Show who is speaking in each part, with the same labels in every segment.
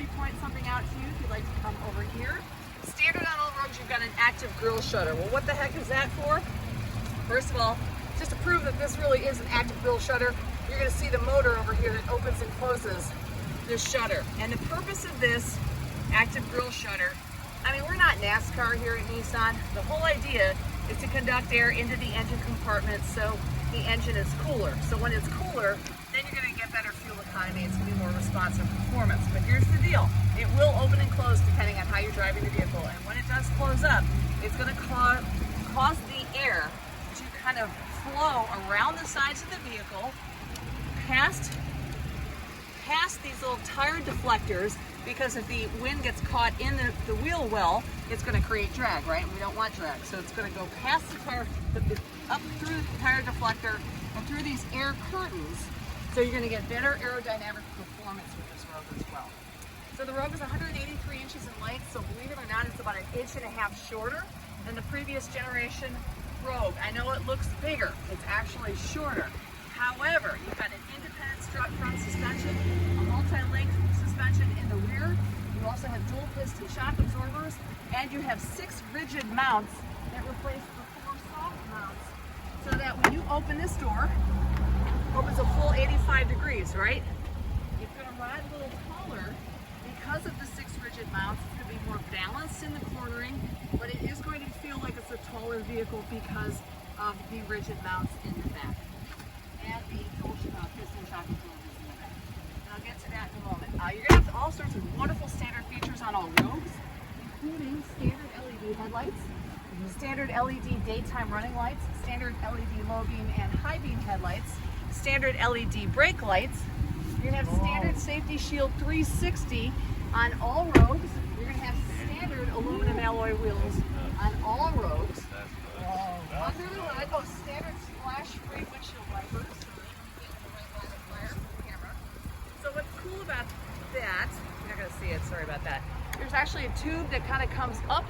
Speaker 1: me point something out to you if you'd like to come over here. Standard on all Rogues, you've got an active grille shutter. Well, what the heck is that for? First of all, just to prove that this really is an active grille shutter, you're going to see the motor over here that opens and closes this shutter. And the purpose of this active grille shutter, I mean, we're not NASCAR here at Nissan. The whole idea is to conduct air into the engine compartment so the engine is cooler. So when it's cooler, then you're going to get better fuel economy. It's going to be more responsive performance. But here's the deal. It will open and close depending on how you're driving the vehicle. And when it does close up, it's going to cause the air to kind of flow around the sides of the vehicle, past these little tire deflectors, because if the wind gets caught in the wheel well, it's going to create drag, right? And we don't want drag. So it's going to go past the tire, up through the tire deflector and through these air curtains. So you're going to get better aerodynamic performance with this Rogue as well. So the Rogue is 183 inches in length, so believe it or not, it's about 1.5 inches shorter than the previous generation Rogue. I know it looks bigger, it's actually shorter. However, you've got an independent strut front suspension, a multi-link suspension in the rear. You also have dual piston shock absorbers, and you have 6 rigid mounts that replace the 4 soft mounts, so that when you open this door, it opens a full 85 degrees, right? It's going to ride a little taller because of the 6 rigid mounts. It's going to be more balanced in the cornering, but it is going to feel like it's a taller vehicle because of the rigid mounts in the back and the dual piston shock absorbers in the back. And I'll get to that in a moment. You're going to have all sorts of wonderful standard features on all Rogues, including standard LED headlights, standard LED daytime running lights, standard LED low beam and high beam headlights, standard LED brake lights. You're going to have standard Safety Shield 360 on all Rogues. You're going to have standard aluminum alloy wheels on all Rogues. Under the hood, standard splash-free windshield wipers, so you can get in the right line of fire from the camera. So what's cool about that, you're not going to see it, sorry about that. There's actually a tube that kind of comes up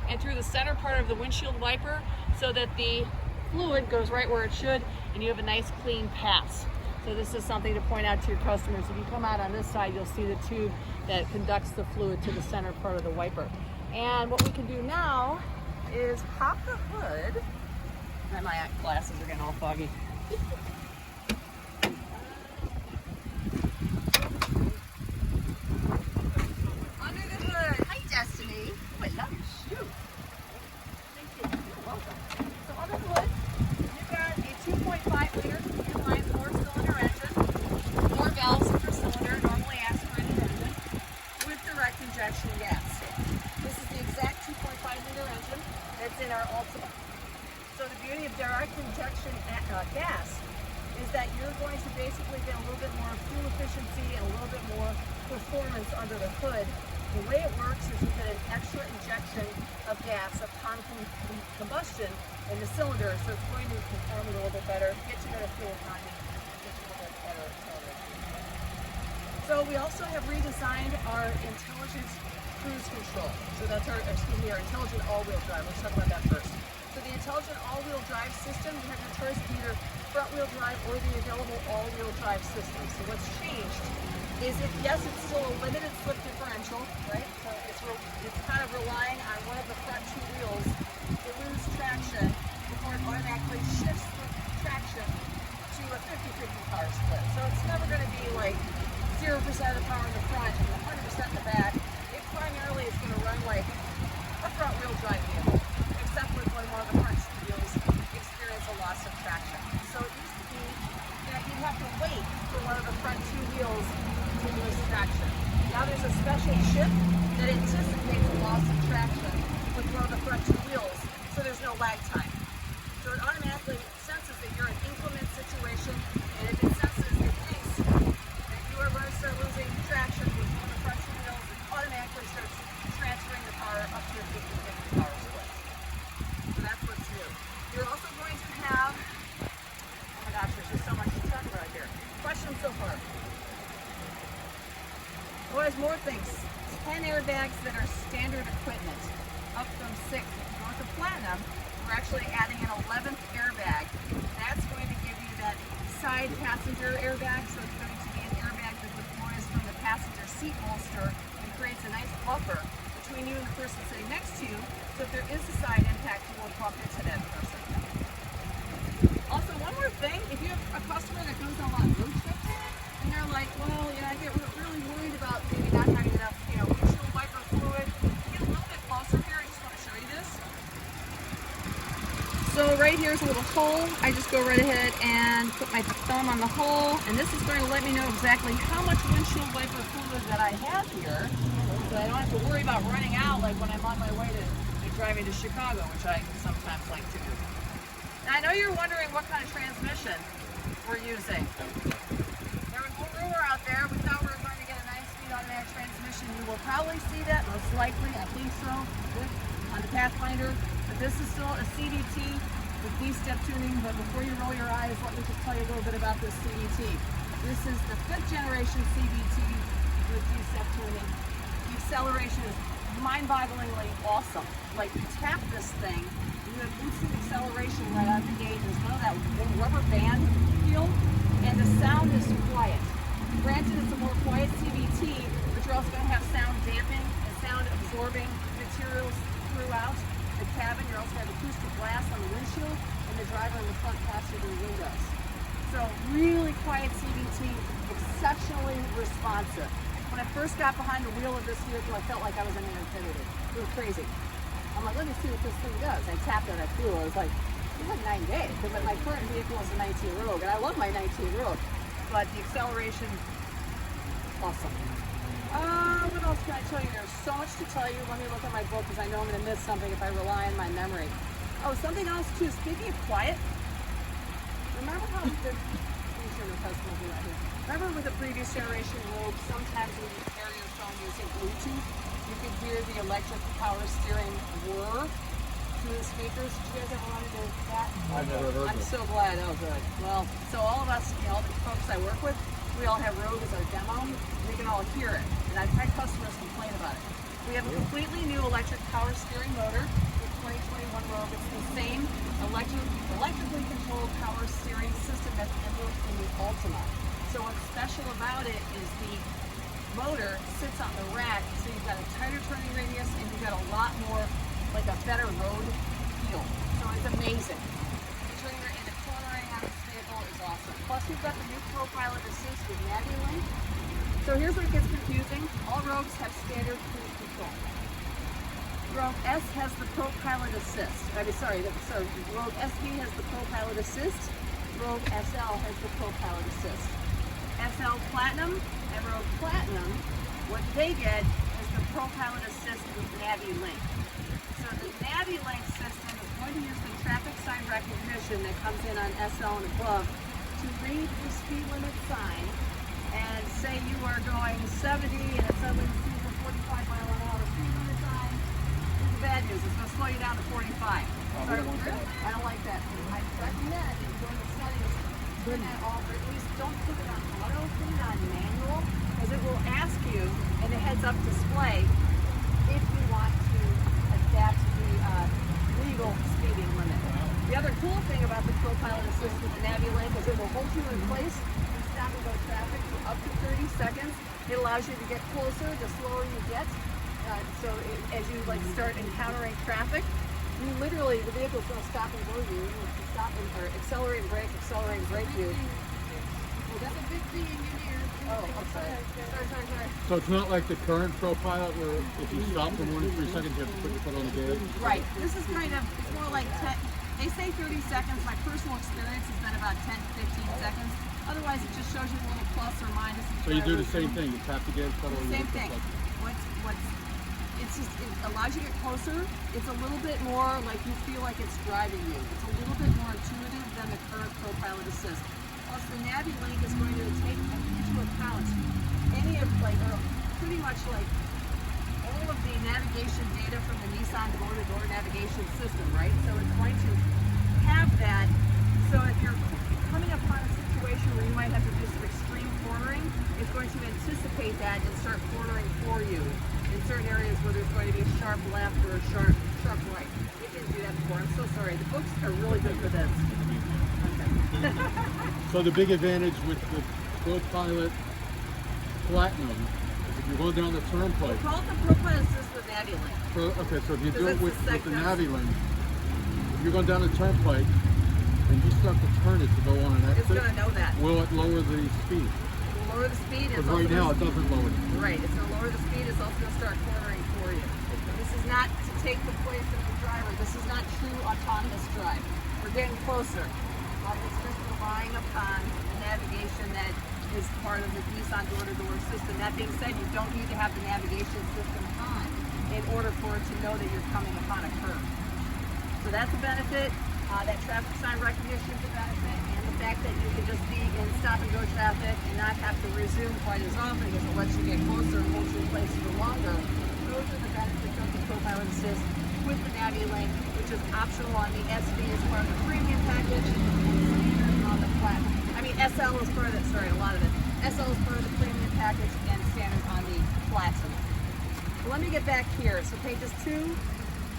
Speaker 1: and through the center part of the windshield wiper so that the fluid goes right where it should and you have a nice clean pass. So this is something to point out to your customers. If you come out on this side, you'll see the tube that conducts the fluid to the center part of the wiper. And what we can do now is pop the hood. And my glasses are getting all foggy. Under the hood. Hi, Destiny. Oh, I love your shoe. Thank you. You're welcome. So under the hood, you've got a 2.5-liter inline 4-cylinder engine, 4 valves per cylinder, normally aspirated engine, with direct injection gas. This is the exact 2.5-liter engine that's in our Altima. So the beauty of direct injection gas is that you're going to basically get a little bit more fuel efficiency and a little bit more performance under the hood. The way it works is you get an extra injection of gas upon combustion in the cylinder, so it's going to perform a little bit better, get you better fuel economy, get you a little bit better acceleration. So we also have redesigned our intelligent cruise control. So that's our intelligent all-wheel drive. Let's talk about that first. So the intelligent all-wheel drive system, you have your choice of either front-wheel drive or the available all-wheel drive system. So what's changed is yes, it's still a limited slip differential, right? So it's kind of relying on one of the front 2 wheels to lose traction before it automatically shifts the traction to a 50-50 power split. So it's never going to be like 0% of the power in the front and 100% in the back. It primarily is going to run like a front-wheel drive vehicle, except for when one of the front 2 wheels experience a loss of traction. So it used to be that you'd have to wait for one of the front 2 wheels to lose traction. Now there's a special chip that anticipates a loss of traction with one of the front 2 wheels, so there's no lag time. So it automatically senses that you're in an inclement situation, and if it senses, it thinks that you are going to start losing traction with one of the front 2 wheels, it automatically starts transferring the power up to your 50-50 power split. So that's what's new. You're also going to have, oh my gosh, there's just so much to talk about here. Questions so far? Well, there's more things. 10 airbags that are standard equipment, up from 6. If you go to Platinum, we're actually adding an 11th airbag. That's going to give you that side passenger airbag, so it's going to be an airbag that deploys from the passenger seat holster and between you and the person sitting next to you, so if there is a side impact, you won't bump into that person. Also, one more thing, if you have a customer that goes on a lot of road trips, and they're like, well, I get really worried about maybe not having enough, windshield wiper fluid. Get a little bit closer here. I just want to show you this. So right here's a little hole. I just go right ahead and put my thumb on the hole, and this is going to let me know exactly how much windshield wiper fluid that I have here, so I don't have to worry about running out like when I'm on my way to driving to Chicago, which I sometimes like to do. Now, I know you're wondering what kind of transmission we're using. There was one rumor out there. We thought we were going to get a 9-speed automatic transmission. You will probably see that, most likely, I think so, on the Pathfinder. But this is still a CVT with D-step tuning. But before you roll your eyes, let me just tell you a little bit about this CVT. This is the 5th generation CVT with D-step tuning. The acceleration is mind-bogglingly awesome. Like, you tap this thing, you have instant acceleration right out of the gate. There's none of that rubber band feel, and the sound is quiet. Granted, it's a more quiet CVT, but you're also going to have sound damping and sound absorbing materials throughout the cabin. You're also going to have acoustic glass on the windshield and the driver in the front passenger windows. So really quiet CVT, exceptionally responsive. When I first got behind the wheel of this vehicle, I felt like I was in an Infiniti. It was crazy. I'm like, let me see what this thing does. I tapped it, I flew. I was like, it's like 9 days. But my current vehicle is a 19 Rogue, and I love my 19 Rogue. But the acceleration, awesome. What else can I tell you? There's so much to tell you. Let me look at my book, because I know I'm going to miss something if I rely on my memory. Oh, something else too. Speaking of quiet, remember how Remember with the previous generation Rogue, sometimes when you carry your phone using Bluetooth, you could hear the electric power steering whir through the speakers. Did you guys ever run into that?
Speaker 2: I've never heard of it.
Speaker 1: I'm so glad. Oh, good. Well, so all of us, all the folks I work with, we all have Rogue as our demo. We can all hear it, and I've had customers complain about it. We have a completely new electric power steering motor with 2021 Rogue. It's the same electrically controlled power steering system that's in the Ultima. So what's special about it is the motor sits on the rack, so you've got a tighter turning radius and you've got a lot more, like a better road feel. So it's amazing. Featuring in the cornering on this vehicle is awesome. Plus we've got the new ProPilot Assist with NaviLink. So here's where it gets confusing. All Rogues have standard cruise control. Rogue S has the ProPilot Assist. Rogue SV has the ProPilot Assist. Rogue SL has the ProPilot Assist. SL Platinum and Rogue Platinum, what they get is the ProPilot Assist with NaviLink. So the NaviLink system is going to use the traffic sign recognition that comes in on SL and above to read the speed limit sign and say you are going 70 and it suddenly sees a 45-mile-an-hour speed limit sign. Here's the bad news, it's going to slow you down to 45. Sorry, I don't like that. I recommend if you're going to settings, put that off, or at least don't put it on auto, put it on manual, because it will ask you in the heads-up display if you want to adapt the legal speeding limit. The other cool thing about the ProPilot Assist with the NaviLink is it will hold you in place and stop and go traffic for up to 30 seconds. It allows you to get closer the slower you get. As you start encountering traffic, you literally, the vehicle's going to stop and go you. Or accelerate and brake you. Well, that's a big thing in your ear. Oh, I'm sorry. Sorry.
Speaker 2: So it's not like the current ProPilot where if you stop for more than 3 seconds, you have to put your foot on the gas?
Speaker 1: Right. This is it's more like 10, they say 30 seconds. My personal experience has been about 10 to 15 seconds. Otherwise, it just shows you a little plus or minus.
Speaker 2: So you do the same thing. You tap the gas pedal.
Speaker 1: Same thing. It allows you to get closer. It's a little bit more like you feel like it's driving you. It's a little bit more intuitive than the current ProPilot Assist. Plus, the NaviLink is going to take into account any of pretty much all of the navigation data from the Nissan door-to-door navigation system, right? So it's going to have that. So if you're coming upon a situation where you might have to do some extreme cornering, it's going to anticipate that and start cornering for you in certain areas where there's going to be a sharp left or a sharp right. It didn't do that before. I'm so sorry. The books are really good for this. Okay.
Speaker 2: So the big advantage with the ProPilot Platinum is it You're going down the turnpike.
Speaker 1: Call it the profile assist with Navi Link.
Speaker 2: Okay, so if you do
Speaker 1: Because
Speaker 2: it with
Speaker 1: it's the
Speaker 2: the
Speaker 1: second-
Speaker 2: Navi link, if you're going down the turnpike and you start to turn it to go on an
Speaker 1: It's
Speaker 2: exit,
Speaker 1: going to know that.
Speaker 2: will it lower the speed?
Speaker 1: We'll lower the speed. It's
Speaker 2: Because
Speaker 1: also
Speaker 2: right now
Speaker 1: gonna-
Speaker 2: it doesn't lower it.
Speaker 1: Right, it's going to lower the speed. It's also going to start cornering for you. This is not to take the place of the driver. This is not true autonomous drive. We're getting closer. It's just relying upon the navigation that is part of the Nissan door-to-door system. That being said, you don't need to have the navigation system on in order for it to know that you're coming upon a curve. So that's a benefit. That traffic sign recognition is a benefit, and the fact that you can just be in stop-and-go traffic and not have to resume quite as often because it lets you get closer and holds you in place for longer. Those are the benefits of the ProPilot Assist with the Navi Link, which is optional on the SV as part of the premium package, and on the flat. I mean, SL is part of it. Sorry, a lot of it. SL is part of the premium package and standard on the Platinum. Well, let me get back here. So pages 2,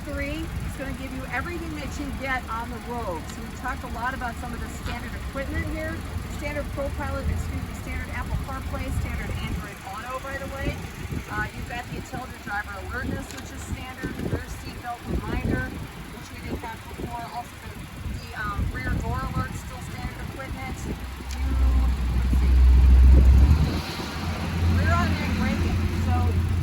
Speaker 1: 3, it's going to give you everything that you get on the Rogue. So we talked a lot about some of the standard equipment here. Standard standard Apple CarPlay, standard Android Auto, by the way. You've got the intelligent driver alertness, which is standard, the rear seatbelt reminder, which we didn't have before. Also the rear door alert, still standard equipment. Let's see. Rear automatic braking. So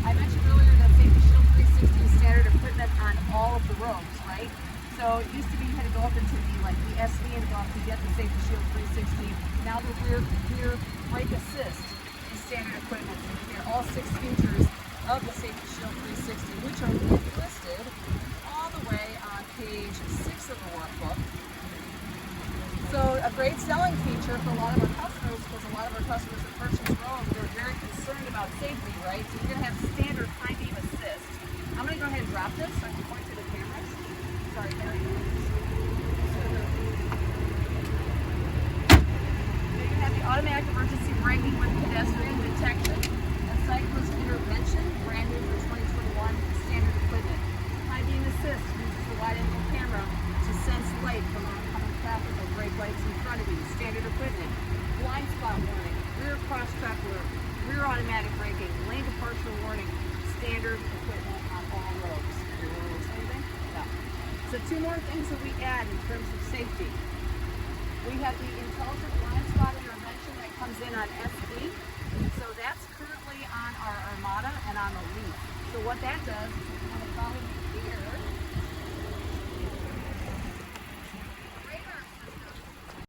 Speaker 1: I mentioned earlier that Safety Shield 360 is standard equipment on all of the Rogues, right? So it used to be you had to go up into the SV and go up to get the Safety Shield 360. Now the rear brake assist is standard equipment. So you get all 6 features of the Safety Shield 360, which are listed all the way on page 6 of the workbook. So a great selling feature for a lot of our customers, because a lot of our customers that purchase Rogue, they're very concerned about safety, right? So you're going to have standard high beam assist. I'm going to go ahead and drop this so I can point to the cameras. Sorry, there you go. So you have the automatic emergency braking with pedestrian detection, and cyclist intervention, brand new for 2021, standard equipment. High beam assist uses the wide-angle camera to sense light from oncoming traffic or brake lights in front of you, standard equipment. Blind spot warning, rear cross-track alert, rear automatic braking, lane departure warning, standard equipment on all roads. Anything? No. So 2 more things that we add in terms of safety. We have the intelligent blind spot intervention that comes in on SV. So that's currently on our Armada and on the Leaf. So what that does is when it follows